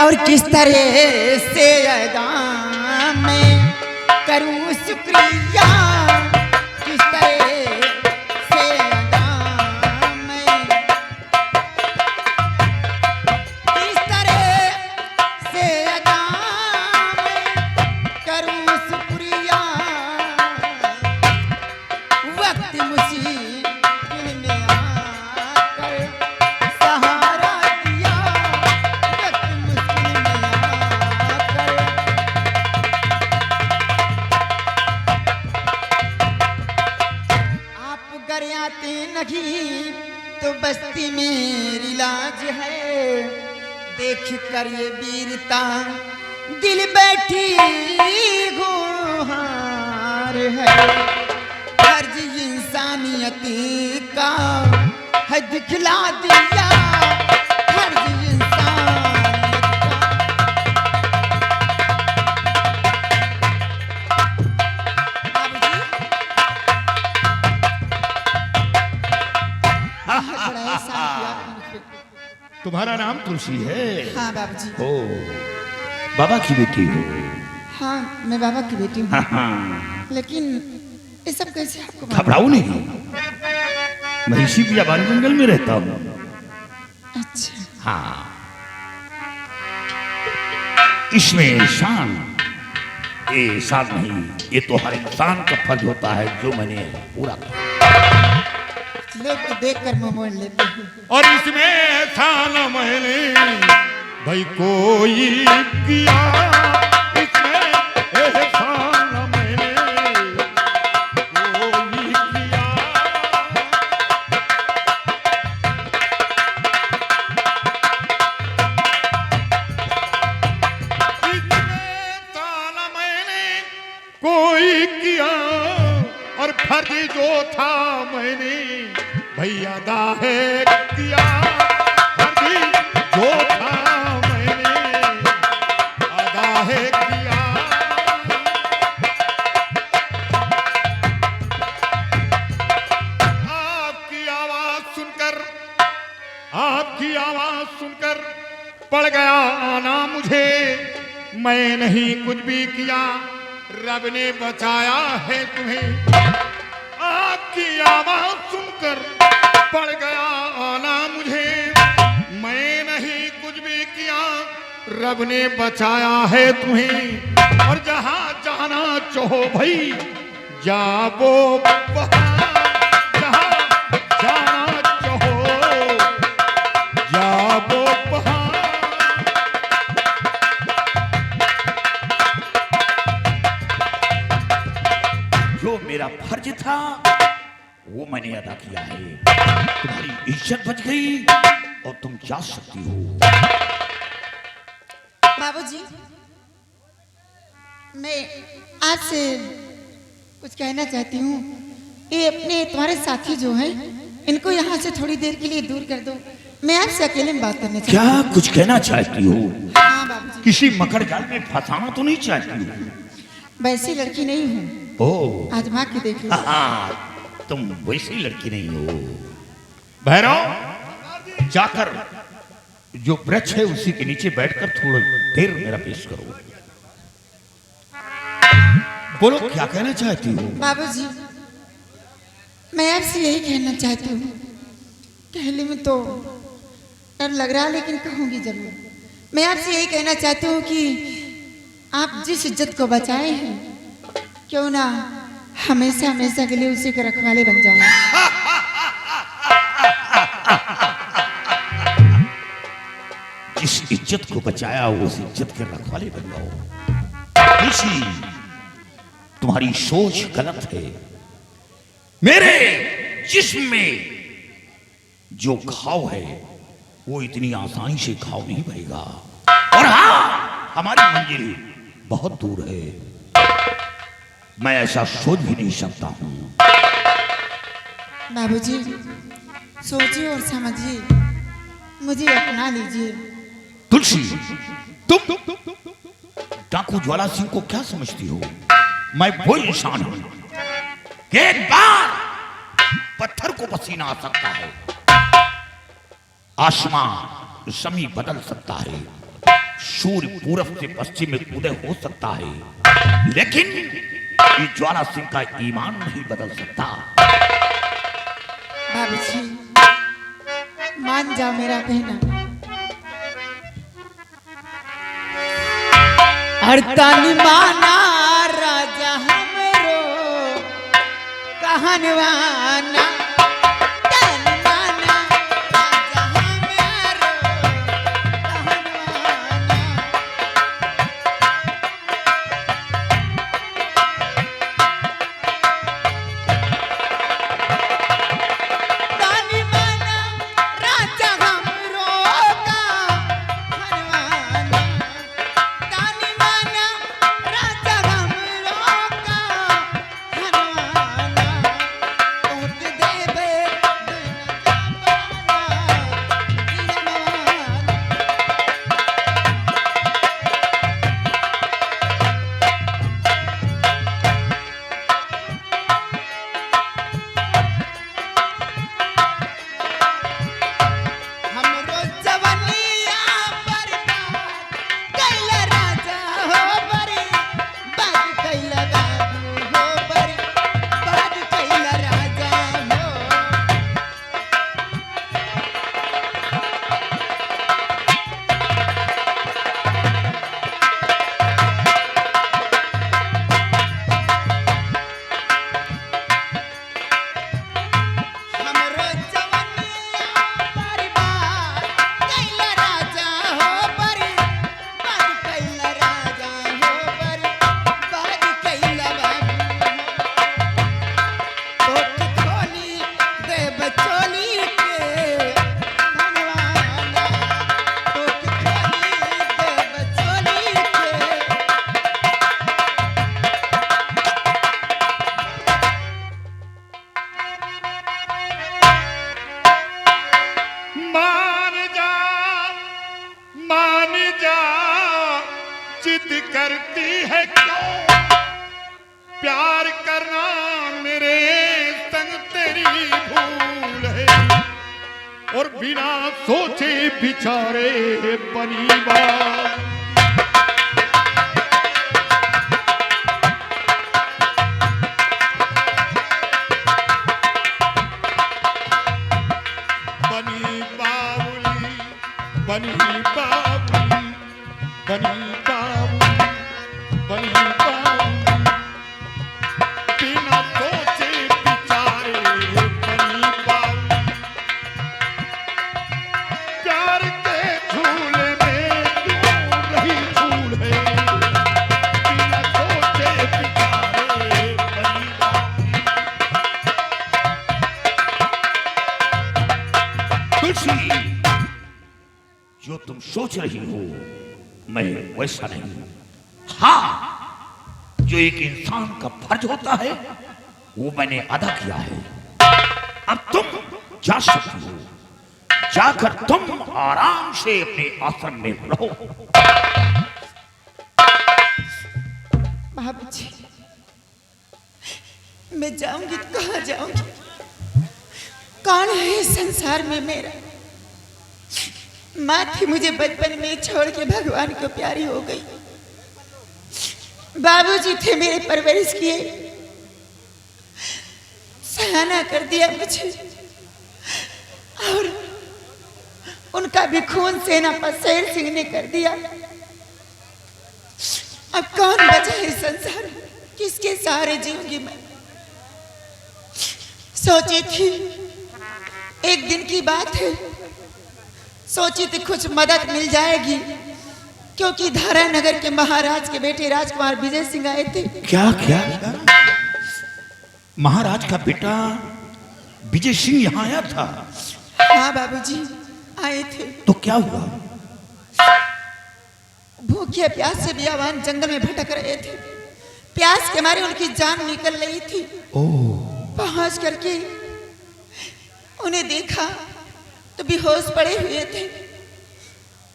और किस तरह से अदा मैं करूं शुक्रिया, किस तरह से अदा मैं, किस तरह से अदा मैं करूं शुक्रिया, वक्त मुसीबत में आकर सहारा दिया, वक्त मुश्किल में आकर। आप घर आते नहीं तो बस्ती मेरी लाज है, देख कर ये वीरता दिल बैठी गुहार है, फर्ज इंसानियत का है दिखला दिया, फर्ज इंसानियत का। बड़ा एहसान किया आपने मुझ पे। तुम्हारा नाम तुलसी है? हाँ बाबूजी। ओ, बाबा की बेटी हो? हाँ मैं बाबा की बेटी हूँ, हाँ। लेकिन ये सब कैसे आपको मालूम? घबराओ नहीं, मैं इसी बियाबान जंगल में रहता हूँ। अच्छा हाँ, इसमें शान ये शान नहीं, ये तो हर इंसान का फर्ज होता है जो मैंने पूरा किया। लोग तो देख कर मुंह मोड़ लेते हैं। और इसमें ऐसा न मैंने भाई कोई किया, इसमें ऐसा न मैंने कोई किया। इसमें ऐसा न मैंने कोई किया, और फर्ज जो था मैंने भैया अदा है किया, फर्ज जो था मैंने अदा है किया। आपकी आवाज सुनकर, आपकी आवाज सुनकर पड़ गया आना मुझे, मैं नहीं कुछ भी किया, रब ने बचाया है तुम्हें। आपकी आवाज सुनकर पड़ गया आना मुझे, मैं नहीं कुछ भी किया, रब ने बचाया है तुम्हें। और जहां जाना चाहो भाई जाओ वहां, जहां जाना चाहो जाओ वहां। जो मेरा फर्ज था वो मैंने अदा किया है, तुम्हारी इज्जत बच गई और तुम जा सकती हो। बाबूजी मैं आपसे कुछ कहना चाहती हूँ, ये अपने तुम्हारे साथी जो हैं इनको यहाँ से थोड़ी देर के लिए दूर कर दो, मैं आपसे अकेले में बात करना चाहती हूँ। क्या कुछ कहना चाहती हो? हाँ बाबूजी। किसी मकर जाल में फंसाना तो नहीं चाहती हो? वैसी लड़की नहीं हूँ, ओह, आजमा के देख लो। तुम वैसी लड़की नहीं हो। भैरव, जाकर जो वृक्ष है उसी के नीचे बैठकर थोड़ी देर मेरा पेश करो। बोलो क्या कहना चाहती हो? बाबूजी मैं आपसे यही कहना चाहती हूँ, कहने में तो डर लग रहा है लेकिन कहूँगी जरूर। मैं आपसे यही कहना चाहती हूँ कि आप जिस इज्जत को बचाए हैं, क्यों ना हमेशा हमेशा के लिए उसी के रखवाले बन जाए। जिस इज्जत को बचाया उस इज्जत के रखवाले बन जाओ। किसी तुम्हारी सोच गलत है। मेरे जिस्म में जो घाव है वो इतनी आसानी से घाव नहीं भरेगा, और हाँ हमारी मंजिल बहुत दूर है, मैं ऐसा सोच भी नहीं सकता हूं। बाबूजी सोचिए और समझिए, मुझे अपना लीजिए। तुलसी, तुम डाकू ज्वाला सिंह को क्या समझती हो? मैं वो इंसान हूं कि एक बार पत्थर को पसीना आ सकता है, आसमान जमी बदल सकता है, सूर्य पूरब से पश्चिम में उदय हो सकता है, लेकिन ये ज्वाला सिंह का ईमान नहीं बदल सकता। बाबूजी मान जाओ मेरा कहना। हरतानी माना राजा हमरो कहनवाना, तानी माना राजा हमरो कहनवाना। तानी माना राजा हमरो कहनवाना, तानी माना राजा हमरो कहनवाना। तोहके देबे बिन जमाना हमरो जवनिया पर कैल राजा हो बरी बाग कैल बाबू हो बरी बाग कैल राजा हो। हमरो जवनिया पर कैल राजा हो बरी बाग कैल राजा हो बरी बाग कैल बाबू हो। तोके खोली देब चोली के धनवाना, तोके खोली देब चोली के। मान जा मान जा, जिद करती है क्यों? प्यार करना मेरे संग तेरी भूल है, और बिना सोचे बिचारे बनी बात। बनी बावली बनी बावली बनी बावली बनी बावली, बिना सोचे बिचारे बनी बावली। प्यार के झूले में क्यों रही झूल है, बिना सोचे बिचारे बनी बावली। तुलसी, जो तुम सोच रही हो मैं वैसा नहीं। हाँ, जो एक इंसान का फर्ज होता है वो मैंने अदा किया है। अब तुम जा सकती हो, जाकर तुम आराम से अपने आश्रम में रहो। बाबूजी मैं जाऊंगी तो कहाँ जाऊंगी? कौन है इस संसार में मेरा? माँ थी मुझे बचपन में छोड़ के भगवान को प्यारी हो गई। बाबूजी थे मेरे परवरिश किए, सयाना कर दिया मुझे, और उनका भी खून सेना पर शेर सिंह ने कर दिया। अब कौन बचा है संसार में? किसके सहारे जीऊंगी मैं? सोची थी एक दिन की बात है, सोची थी कुछ मदद मिल जाएगी, क्योंकि धारा नगर के महाराज के बेटे राजकुमार विजय सिंह आए थे। क्या क्या महाराज का बेटा विजय सिंह यहाँ आया था? हाँ बाबूजी आए थे। तो क्या हुआ? भूखे प्यास से बियावान जंगल में भटक रहे थे। प्यास के मारे उनकी जान निकल रही थी। पहुंच करके उन्हें देखा तो बेहोश पड़े हुए थे।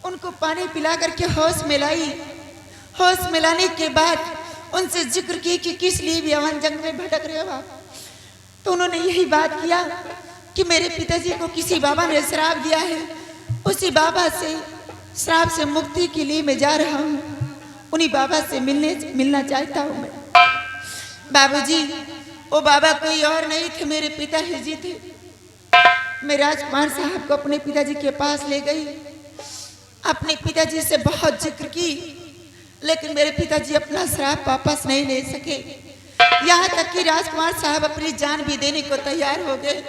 उनको पानी पिला करके होश मिलाई। होश मिलाने के बाद उनसे जिक्र की कि किस लिए बियावान जंगल में भटक रहे हो आप? तो उन्होंने यही बात किया कि मेरे पिताजी को किसी बाबा ने श्राप दिया है उसी बाबा से श्राप से मुक्ति के लिए मैं जा रहा हूँ। उन्हीं बाबा से मिलना चाहता हूँ मैं। बाबूजी, वो बाबा कोई और नहीं थे, मेरे पिताजी जी थे। मैं राजकुमार साहब को अपने पिताजी के पास ले गई, अपने पिताजी से बहुत जिक्र की, लेकिन मेरे पिताजी अपना श्राप वापस नहीं ले सके। यहाँ तक कि राजकुमार साहब अपनी जान भी देने को तैयार हो गए।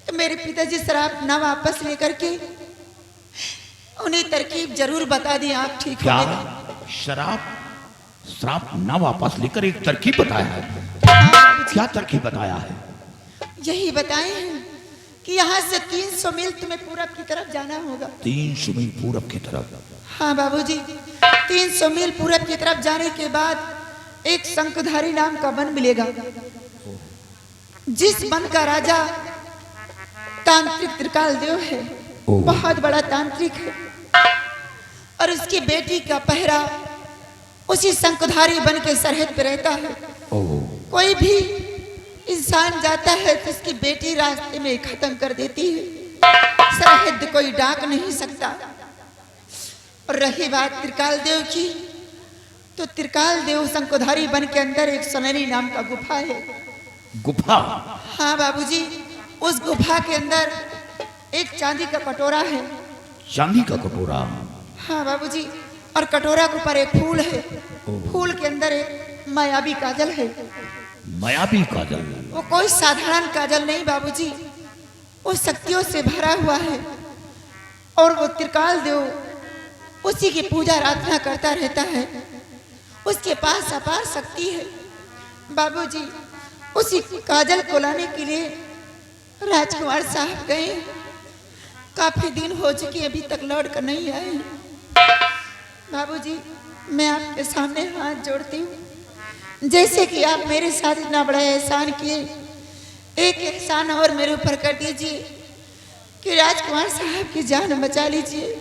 तो मेरे पिताजी श्राप न वापस लेकर के उन्हें तरकीब जरूर बता दी, आप ठीक क्या होंगे। श्राप न वापस लेकर एक तरकीब बताया है? हाँ बाबूजी, क्या तरकीब बताया है? यही बताए हैं कि यहाँ से 300 मील तुम्हें पूरब की तरफ जाना होगा। 300 मील पूरब की तरफ? हाँ बाबूजी, 300 मील पूरब की तरफ जाने के बाद एक शंखधारी नाम का वन मिलेगा। जिस वन का राजा तांत्रिक त्रिकाल देव है, बहुत बड़ा तांत्रिक है, और उसकी बेटी का पहरा उसी शंखधारी वन के सरहद पे रहता है। कोई भी इंसान जाता है तो उसकी बेटी रास्ते में खत्म कर देती है, सरहद कोई डाक नहीं सकता। और रही बात त्रिकाल देव की, तो त्रिकाल देव शंखधारी वन के अंदर एक सनरी नाम का गुफा है। गुफा? हाँ बाबूजी, उस गुफा के अंदर एक चांदी का कटोरा है। चांदी का कटोरा? हाँ बाबूजी, और कटोरा के ऊपर एक फूल है। फूल के अंदर एक मायावी काजल है। मायावी काजल? वो कोई साधारण काजल नहीं बाबूजी, वो शक्तियों से भरा हुआ है। और वो त्रिकाल देव उसी की पूजा आराधना करता रहता है। उसके पास अपार शक्ति है बाबूजी। उसी काजल को लाने के लिए राजकुमार साहब गए, काफी दिन हो चुके, अभी तक लौट कर नहीं आए। बाबूजी, मैं आपके सामने हाथ जोड़ती हूँ, जैसे कि आप मेरे साथ इतना बड़ा एहसान किए, एक एहसान और मेरे ऊपर कर दीजिए कि राजकुमार साहब की जान बचा लीजिए।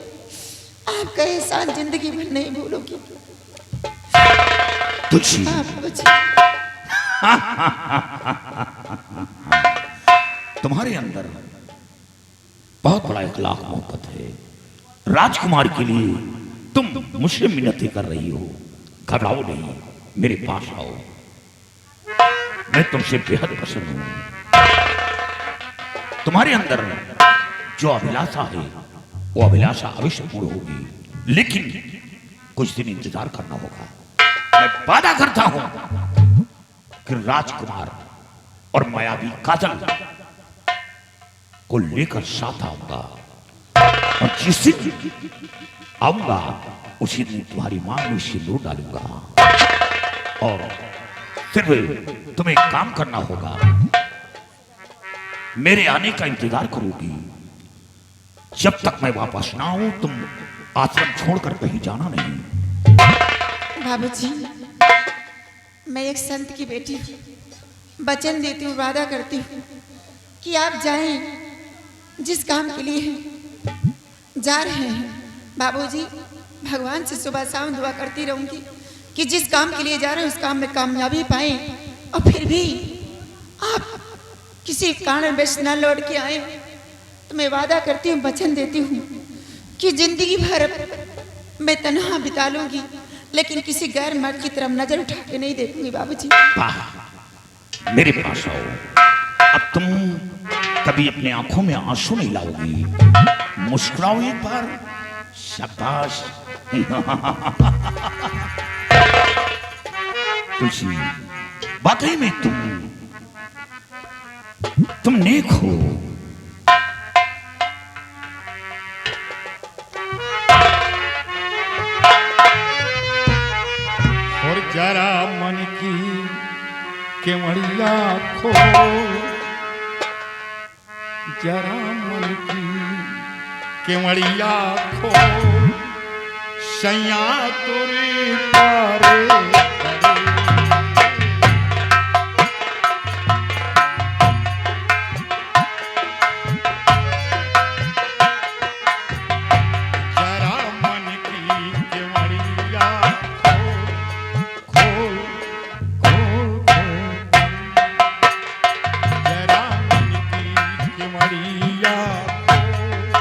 आपका एहसान जिंदगी भर नहीं भूलूंगी। तुलसी, हाँ बाबूजी। तुम्हारे अंदर बहुत बड़ा इखलाक मोहब्बत है। राजकुमार के लिए तुम मुझसे मिन्नतें कर रही हो। घबराओ नहीं, मेरे पास आओ, मैं तुमसे बेहद पसंद हूं। तुम्हारे अंदर जो अभिलाषा है वो अभिलाषा अवश्य पूर्ण होगी, लेकिन कुछ दिन इंतजार करना होगा। मैं वादा करता हूं कि राजकुमार और मायावी काजल को लेकर साथ आऊंगा, और जिस दिन आऊंगा उसी दिन तुम्हारी मांग में सिंदूर डालूंगा। और सिर्फ तुम्हें एक काम करना होगा, मेरे आने का इंतजार करोगी। जब तक मैं वापस ना आऊं तुम आश्रम छोड़कर कहीं जाना नहीं। बाबूजी, मैं एक संत की बेटी हूँ, वचन देती हूँ, वादा करती हूँ कि आप जाएं जिस काम के लिए जा रहे हैं। बाबूजी, भगवान से सुबह शाम दुआ करती रहूंगी कि जिस काम के लिए जा रहे हैं उस काम में कामयाबी पाएं, और फिर भी आप किसी कारणवश न लौट के आए तो मैं वादा करती हूँ, वचन देती हूँ कि जिंदगी भर मैं तन्हा बिता लूंगी, लेकिन किसी गैर मर्द की तरफ नजर उठा के नहीं देखूंगी। बाबूजी, मेरे पास आओ। अब तुम कभी अपने आंखों में आंसू नहीं लाओगी। मुस्कुराओ एक बार। शाबाश। तुलसी, वाकई में तुम नेक हो। और जरा मन की केवड़िया खो, जरा मन की केवड़िया खो, सैया तुरी पारे करे। जरा मन की केवड़िया खोल, खोल, खोल, जरा मन की केवड़िया खोल,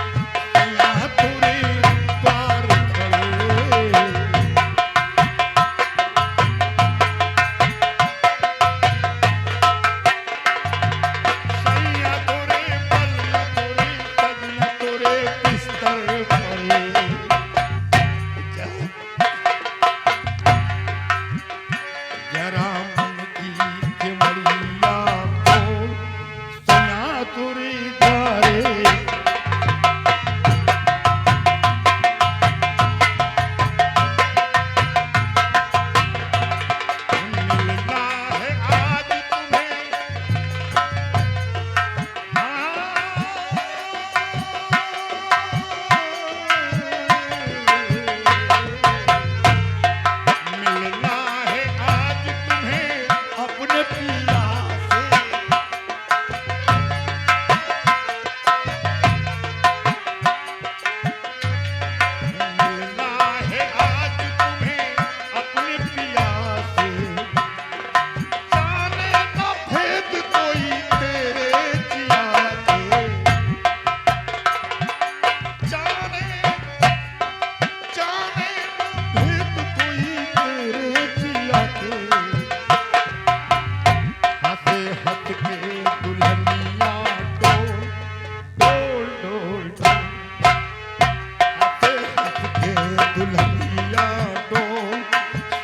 दुल्हनिया डोल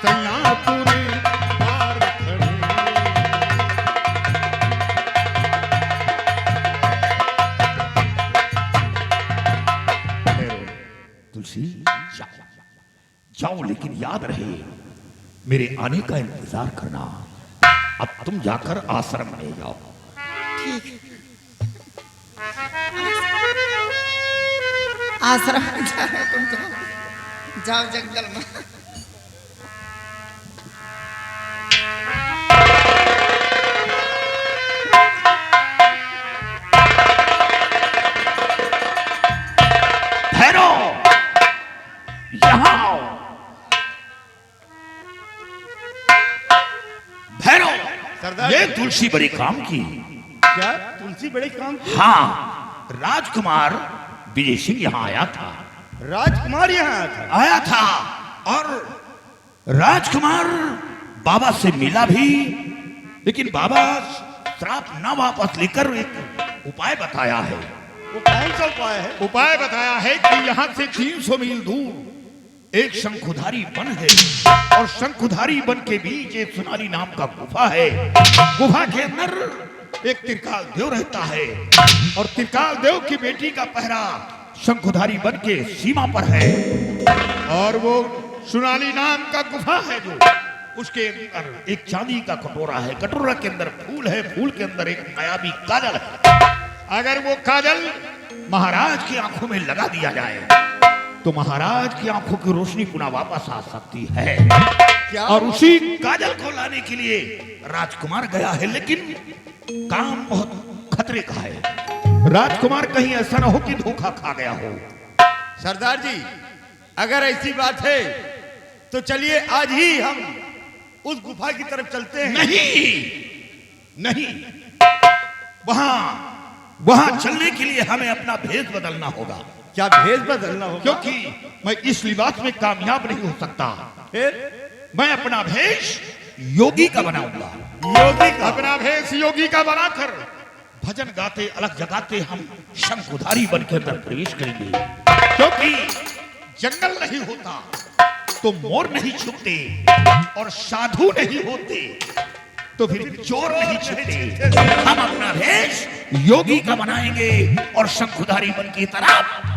सैया तुरी पार खड़े। तुलसी जाओ जाओ, लेकिन याद रहे मेरे आने का इंतजार करना। अब तुम जाकर आश्रम में जाओ। ठीक है। आश्रम में जा रहे तुम, जाओ जाओ जंगल में। ठहरो, यहाँ आओ। ठहरो, सरदार ये तुलसी बड़े काम की। क्या तुलसी बड़े काम की? हाँ, राजकुमार विजय सिंह यहाँ आया था। राजकुमार यहाँ आया था? और राजकुमार बाबा से मिला भी, लेकिन बाबा श्राप न वापस लेकर एक उपाय बताया है। वो कौन सा उपाय है? उपाय बताया है कि यहाँ से 300 मील दूर एक शंखुधारी वन है, और शंखुधारी वन के बीच एक सुनारी नाम का गुफा है। गुफा के अंदर एक त्रिकाल देव रहता है, और त्रिकाल देव की बेटी का पहरा शंखुधारी वन के सीमा पर है। और वो सुनाली नाम का गुफा है, जो उसके अंदर एक चांदी का कटोरा है। कटोरा के अंदर फूल है, फूल के अंदर एक मायावी काजल है। अगर वो काजल महाराज की आंखों में लगा दिया जाए तो महाराज की आंखों की रोशनी पुनः वापस आ सकती है। क्या? और उसी काजल को लाने के लिए राजकुमार गया है, लेकिन काम बहुत खतरे का है। राजकुमार कहीं ऐसा ना हो कि धोखा खा गया हो। सरदार जी, अगर ऐसी बात है तो चलिए आज ही हम उस गुफा की तरफ चलते हैं। नहीं नहीं, वहां चलने के लिए हमें अपना भेष बदलना होगा। क्या भेष बदलना होगा? क्योंकि मैं इस लिबास में कामयाब नहीं हो सकता। फिर मैं अपना भेष योगी का बनाऊंगा। योगी का? अपना भेष योगी का बनाकर भजन गाते अलग जगाते हम शंखुधारी वन के अंदर प्रवेश करेंगे। क्योंकि जंगल नहीं होता तो मोर नहीं छुपते, और साधु नहीं होते तो फिर चोर नहीं छुपते। हम अपना भेष योगी का बनाएंगे और शंखुधारी वन की तरफ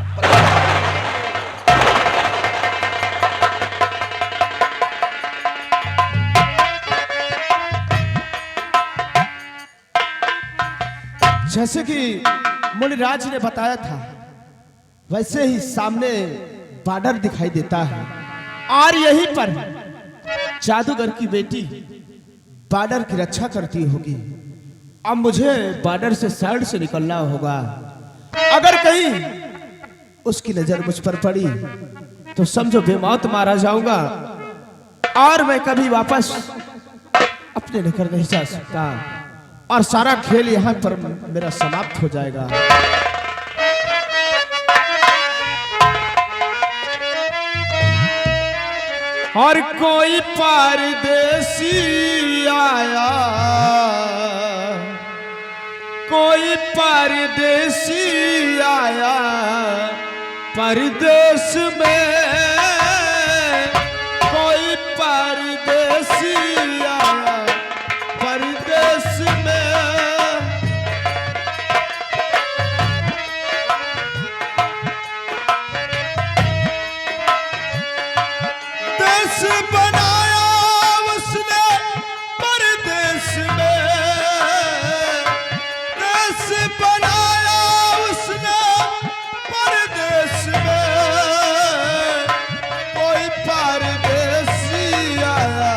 जैसे कि मुनिराज ने बताया था, वैसे ही सामने बॉर्डर दिखाई देता है, और यहीं पर जादूगर की बेटी बॉर्डर की रक्षा करती होगी। अब मुझे बॉर्डर से साइड से निकलना होगा। अगर कहीं उसकी नजर मुझ पर पड़ी तो समझो बेमौत मारा जाऊंगा, और मैं कभी वापस अपने निकल नहीं जा सकता, और सारा खेल यहाँ पर मेरा समाप्त हो जाएगा। और कोई परदेसी आया, कोई परदेसी आया परदेश में, कोई परदेसी आया परदेश में। देश बनाया उसने परदेश में, देश बनाया उसने परदेश में, कोई परदेसी आया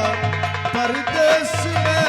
परदेश में।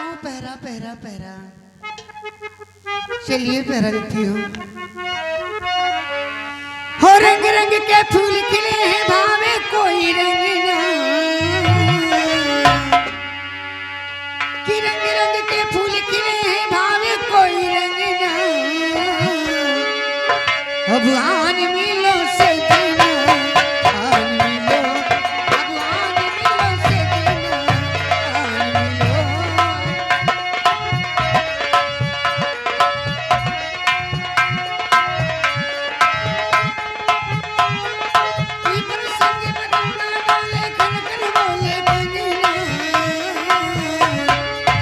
पाँव पहरा पहरा पहरा। चलिए पहरा देती हूँ। हो रंग रंग के फूल खिले हैं भावे कोई रंग ना, कि रंग रंग के फूल खिले हैं भावे कोई रंग ना। अब आन मिलो सजना, आन मिलो, अब आन मिलो सजना, आन मिलो। इधर संग बदलना डोले खन खन बोले बजना,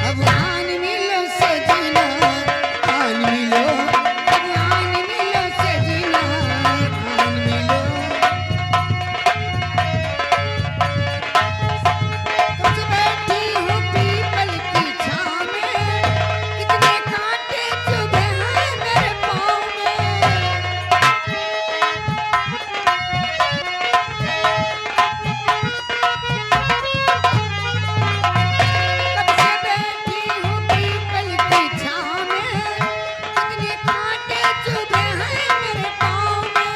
अब आन मिलो सजना, आन मिलो, अब आन मिलो सजना, आन मिलो। कुछ बैठी हूँ पीपल की छाँव में, कितने कांटे चुभे हैं मेरे पाँव में। कब से बैठी हूँ पीपल की छाँव में, कितने कांटे चुभे हैं मेरे पाँव में।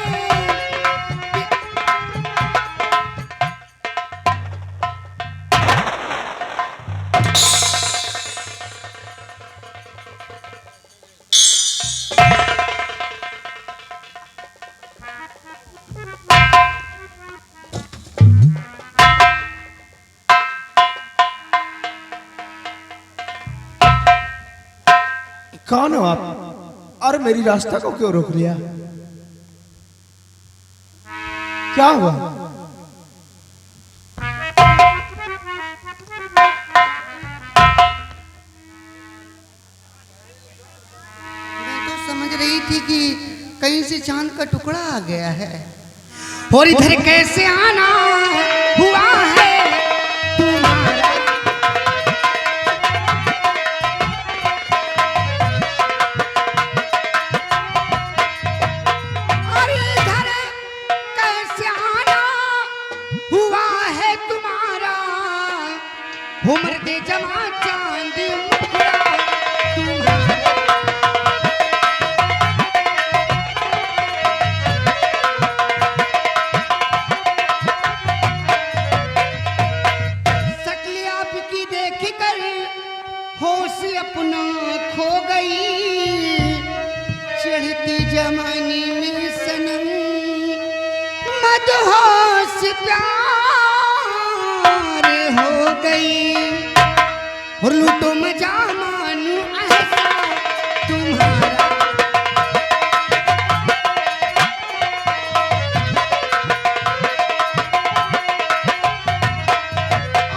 कौन हो आप और मेरी रास्ता को क्यों रोक लिया? क्या हुआ? मैं तो समझ रही थी कि कहीं से चांद का टुकड़ा आ गया है, और इधर कैसे आना हुआ है तुम्हारा। और इधर कैसे आना हुआ है तुम्हारा, उम्र दे जमा चांद मुखड़ा तुम्हारा। शक्ल आपकी देख कर होश अपना खो गई, चढ़ती जमानी में सनम मदहोश प्यार हो गई। और लूटो मजा मानू ऐसा तुम्हारा।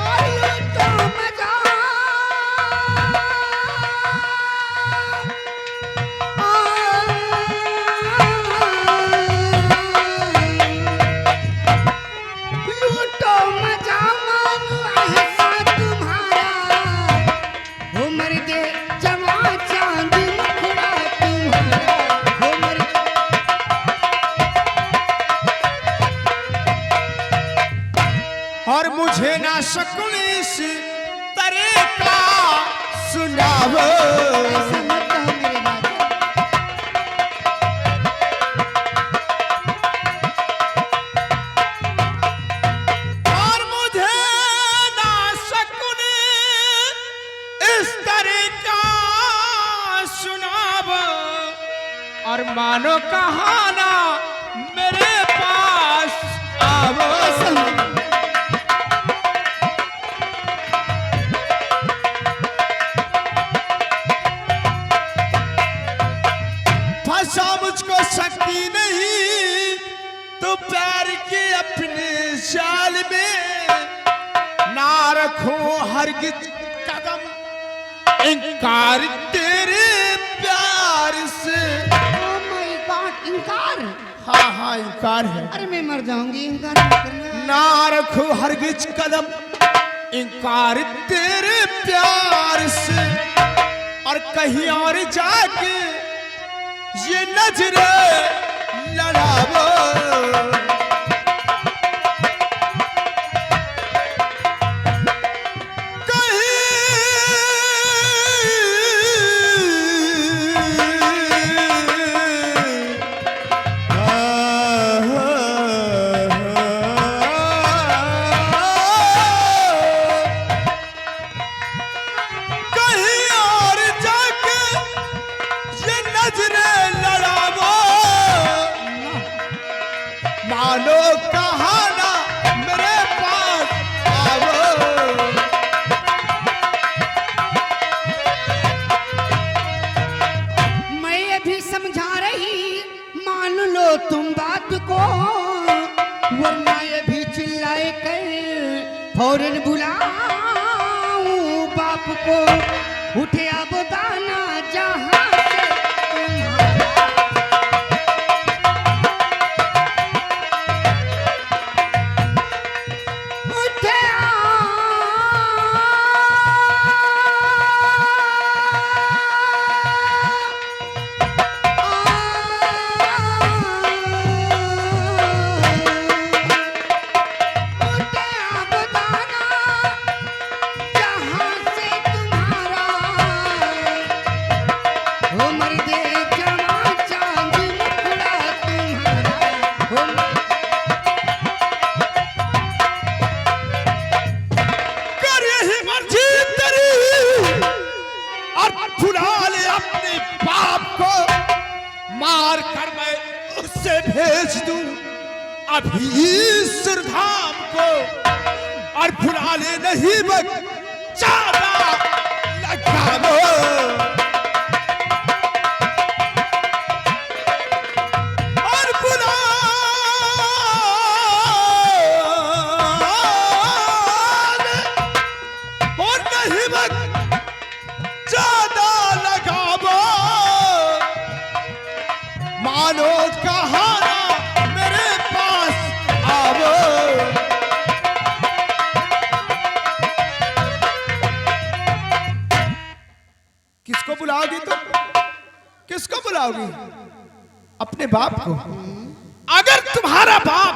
और लूटो मजा, लूटो मजा मानू ऐसा तुम्हारा, उम्र दे जमा चांद मुखड़ा तुम्हारा, उम्र। और मुझे ना शकुन इस तरह का सुनावो। ऐसा मत कहो मेरे राजा। और मुझे ना शकुन इस तरह का सुनावो, और मानो कहाना मेरे पास आवो। ऐसा मत। फंसा मुझको शक्ति नहीं तो प्यार के अपने जाल में, ना रखो हरगिज कदम इनकार तेरे प्यार से। Oh my God, इनकार। हाँ हाँ इनकार है। अरे मैं मर जाऊंगी, इनकार मत करना। ना रखो हरगिज कदम इनकार तेरे प्यार से, और कहीं और जाके ये नजरें लड़ावो। कहीं फौरन बुलाऊं बाप को, उठे अब दाना जहां से उठे कर यही मर्जी तेरी और बुला ले अपने बाप को, मार कर मैं उससे भेज दूं अभी सिरधाम को, और बुला ले नहीं बस ज्यादा लगा दो। और बुला ले और नहीं बस ज्यादा लगावो, मानो कहाना मेरे पास आवो। किसको बुलाओगी तुम? किसको बुलाओगी? अपने बाप को। अगर तुम्हारा बाप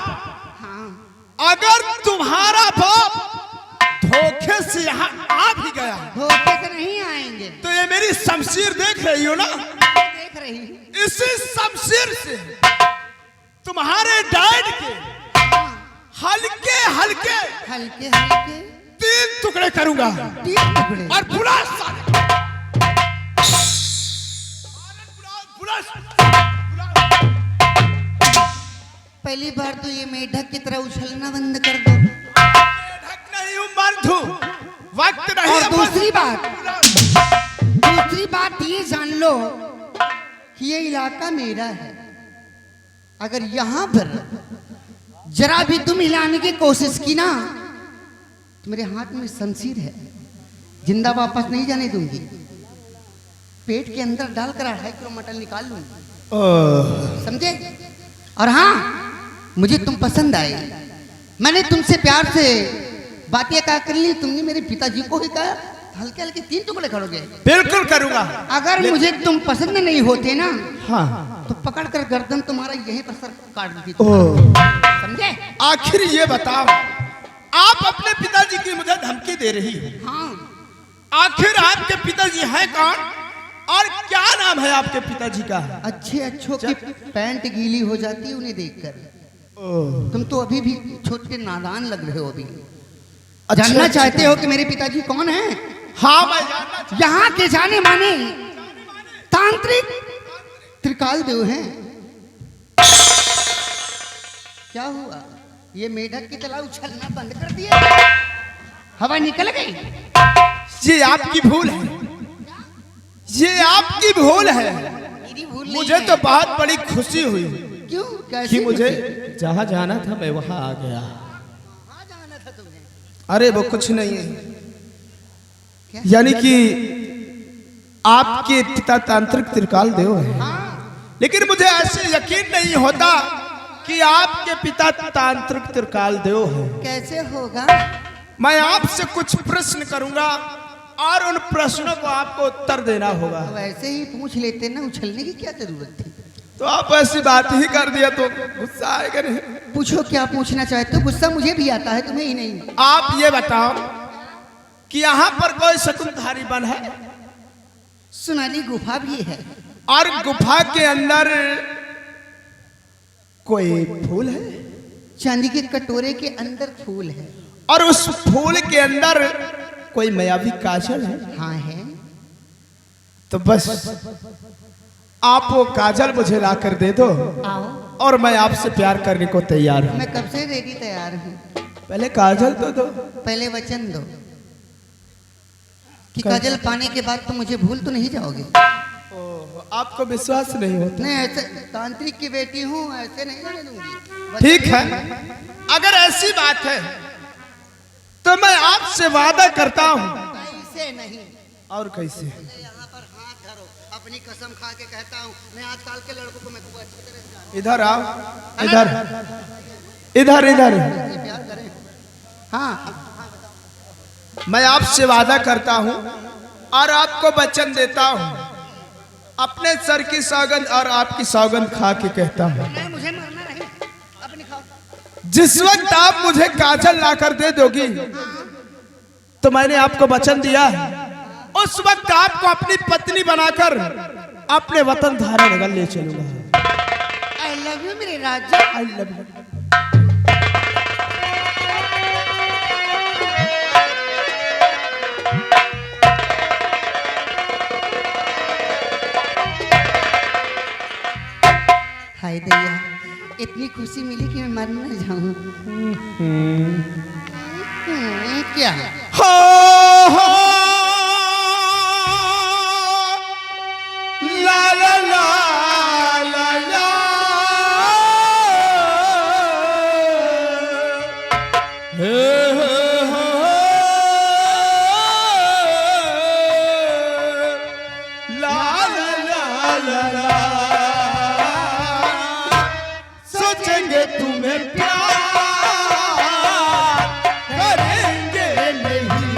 धोखे से यहाँ आ भी गया धोखे से नहीं आएंगे। तो ये मेरी शमशीर देख रही हो ना, देख रही हूं। इसी शमशीर से तुम्हारे डैड के हल्के हल्के हल्के हल्के 3 टुकड़े करूंगा 3 टुकड़े। और बुला पहली बार तो ये मेढक की तरह उछलना बंद कर दो। नहीं हूं बंधु, वक्त नहीं और है। दूसरी बात ये जान लो कि ये इलाका मेरा है। अगर यहाँ पर जरा भी तुम हिलाने की कोशिश की ना तो मेरे हाथ में शमशीर है, जिंदा वापस नहीं जाने दूंगी। पेट के अंदर डालकर 2.5 किलो मटन निकाल लूंगी, समझे? और हाँ, मुझे तुम पसंद आए। मैंने तुमसे प्यार से बातें कहा कर ली, तुमने मेरे पिताजी को ही कहा हल्के हल्के 3 टुकड़े करोगे। बिल्कुल करूंगा। अगर मुझे तुम पसंद नहीं होते ना हाँ, तो पकड़ कर गर्दन तुम्हारा यहीं पर सर काट देती, समझे? आखिर ये बताओ, आप अपने पिताजी की मुझे धमकी दे रही हो। हाँ, आखिर आपके पिताजी हैं कौन और क्या नाम है आपके पिताजी का? अच्छों की पैंट गीली हो जाती है उन्हें देखकर। तुम तो अभी भी छोटे नादान लग रहे हो। अभी जानना चाहते हो कि मेरे पिताजी कौन हैं? हाँ, मैं जानना चाहता हूं। यहाँ के जाने माने तांत्रिक त्रिकाल देव हैं। क्या हुआ? ये मेढक की तरह उछलना बंद कर दिया, हवा निकल गई। ये आपकी भूल है, ये आपकी भूल है। मेरी भूल नहीं मुझे है। तो बहुत बड़ी खुशी हुई क्यों? कि कैसे मुझे खुशी? जहाँ जाना था मैं वहाँ आ गया। कहाँ जाना था तुम्हें? अरे वो कुछ नहीं है, क्या? यानी कि आपके पिता तांत्रिक त्रिकाल देव है, हाँ, लेकिन मुझे ऐसे यकीन नहीं होता कि आपके पिता तांत्रिक त्रिकाल देव है। कैसे होगा? मैं आपसे कुछ प्रश्न करूंगा और उन प्रश्नों को आपको उत्तर देना होगा। वैसे ही पूछ लेते ना, उछलने की क्या जरूरत थी? तो आप ऐसी बात ही कर दिया तो गुस्सा आएगा नहीं? पूछो क्या पूछना चाहते हो। गुस्सा मुझे भी आता है, तुम्हें ही नहीं। आप ये बताओ कि यहाँ पर कोई शकुनधारी वन है सुनाली गुफा भी है। और गुफा के अंदर कोई फूल है चांदी के कटोरे के अंदर फूल है। और उस फूल के अंदर कोई मायावी काजल है। हाँ है। तो बस आप वो काजल मुझे ला कर दे दो आओ, और मैं आपसे प्यार करने को तैयार हूँ। मैं कब से रेडी तैयार हूँ। पहले काजल तो दो। पहले वचन दो कि काजल पाने के बाद तो मुझे भूल तो नहीं जाओगे। आपको विश्वास नहीं होता? नहीं, ऐसे तांत्रिक की बेटी हूँ, ऐसे नहीं रहने दूंगी। ठीक है, अगर ऐसी बात है तो मैं आपसे वादा करता हूँ। ऐसे नहीं, और कैसे? यहाँ पर हाथ धरो, अपनी कसम खा के कहता हूँ, मैं आजकल के लड़कों को मैं खूब अच्छी तरह से जानता इधर आओ, इधर इधर इधर। हूँ, ये प्यार करें। हाँ, मैं आपसे वादा करता हूँ और आपको वचन देता हूँ, अपने सर की सौगंध और आपकी सौगंध खा के कहता हूँ, नहीं मुझे मरना नहीं, अपनी खाओ। जिस वक्त आप मुझे काजल लाकर दे दोगी तो मैंने आपको वचन दिया है, उस वक्त आपको अपनी पत्नी बनाकर अपने वतन धारा नगर ले चलूंगा। आई लव यू मेरे राजा। I love you. हाय दैया, इतनी खुशी मिली कि मैं मर न जाऊं। क्या हो ला ला ला ला ला हे हो ला ला ला ला ला सोचेंगे तुम्हें प्यार करेंगे नहीं,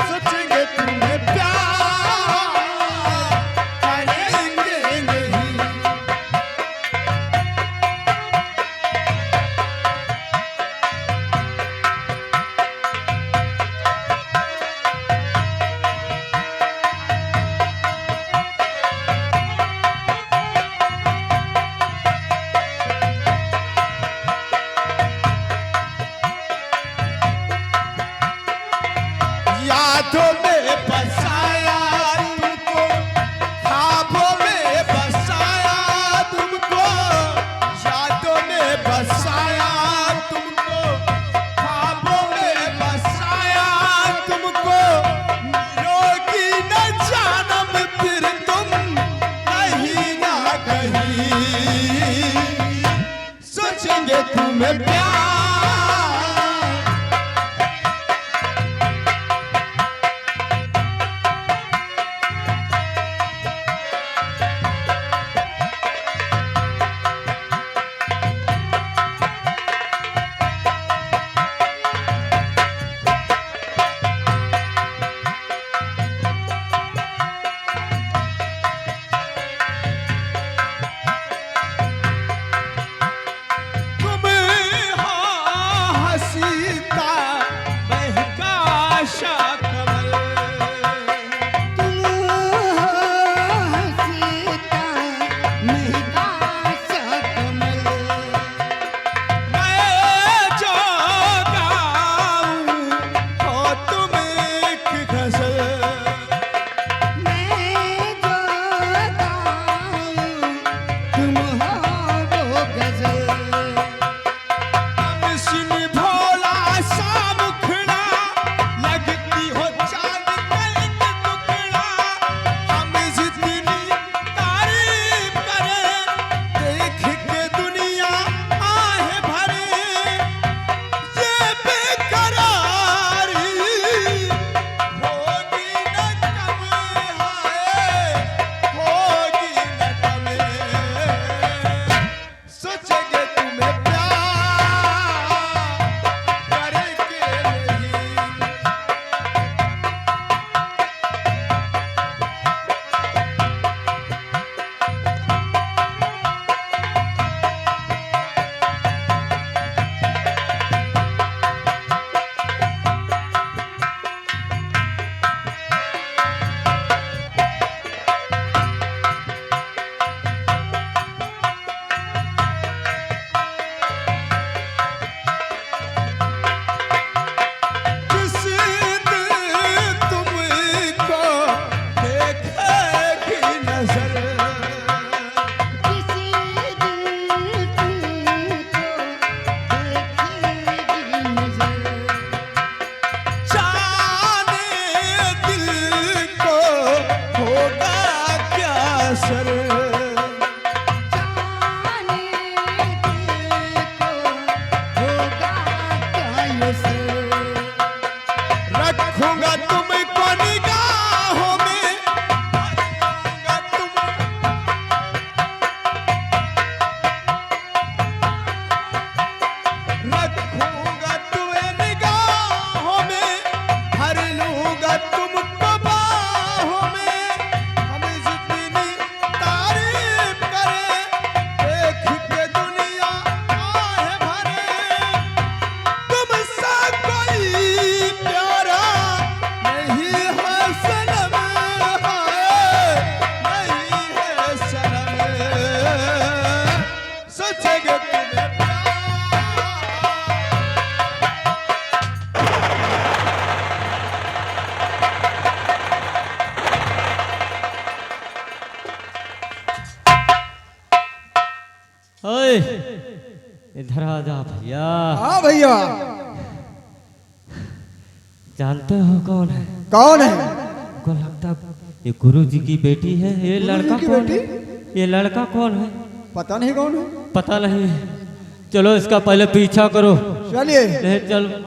सोचेंगे तुम्हें प्यार करेंगे नहीं। ओए इधर आ जा भैया। हाँ भैया। जानते हो कौन है? कौन है? को लगता ये गुरु जी की बेटी है। ये लड़का कौन है? ये लड़का कौन है? पता नहीं कौन है। पता नहीं। चलो इसका पहले पीछा करो। चलिए। ले चल।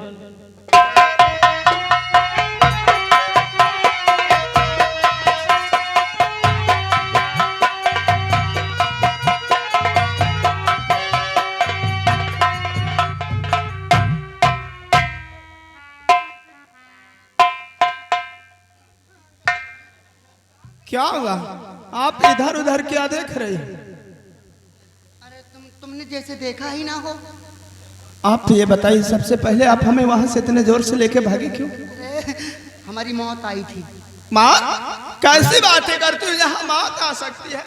क्या हुआ? आप इधर उधर क्या देख रहे हैं? अरे तुमने जैसे देखा ही ना हो। आप ये बताइए, सबसे पहले आप हमें वहां से इतने जोर से लेके भागे क्यों? अरे हमारी मौत आई थी। माँ? कैसी बातें करती हो, यहाँ मौत आ सकती है?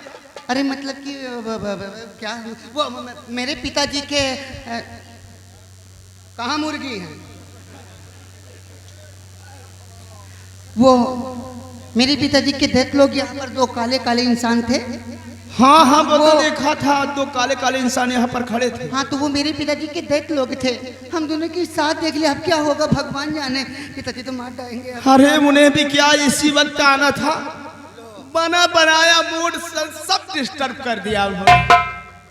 अरे मतलब कि क्या वो मेरे पिताजी के कहाँ मुर्गी है वो। मेरे पिताजी के डेथ लोग यहाँ पर दो काले काले इंसान थे। हाँ हाँ वो तो देखा था, दो काले काले इंसान यहाँ पर खड़े थे। हाँ तो वो मेरे पिताजी के डेथ लोग थे। हम दोनों के साथ देख लिया, अब क्या होगा भगवान जाने। पिताजी तो मार जाएंगे। अरे उन्हें भी क्या इसी वक्त आना था? बना बनाया मूड सब डिस्टर्ब कर दिया उन्होंने।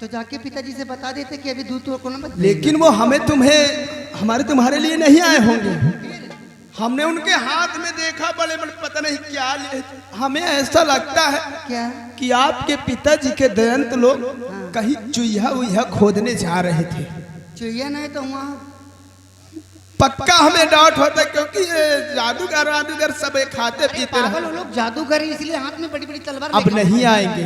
तो जाके पिताजी से बता देते कि अभी दूध को ना मत। लेकिन वो हमें तुम्हारे लिए नहीं आए होंगे। हमने उनके हाथ में देखा, बड़े बड़े पता नहीं क्या लिए। हमें ऐसा लगता है क्या कि आपके पिताजी के दयंत लोग कहीं चुईहा उइहा खोदने जा रहे थे। चुहिया नहीं तो वहाँ पक्का हमें डाउट होता, क्योंकि ये जादूगर सब खाते पीते पागल रहे। वो लोग जादूगर हैं, इसलिए हाथ में बड़ी बड़ी तलवार अब लेके- नहीं आएंगे।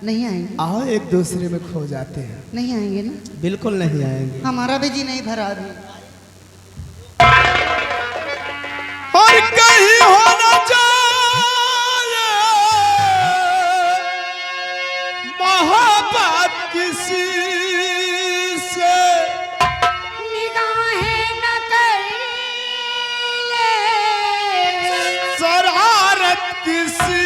नहीं आएंगे। आओ एक दूसरे में खो जाते हैं। नहीं आएंगे ना। बिल्कुल नहीं आएंगे। हमारा भी जी नहीं भरा अभी। और कहीं होना चाहिए मोहब्बत किसी से, निगाहें न कर ले शरारत किसी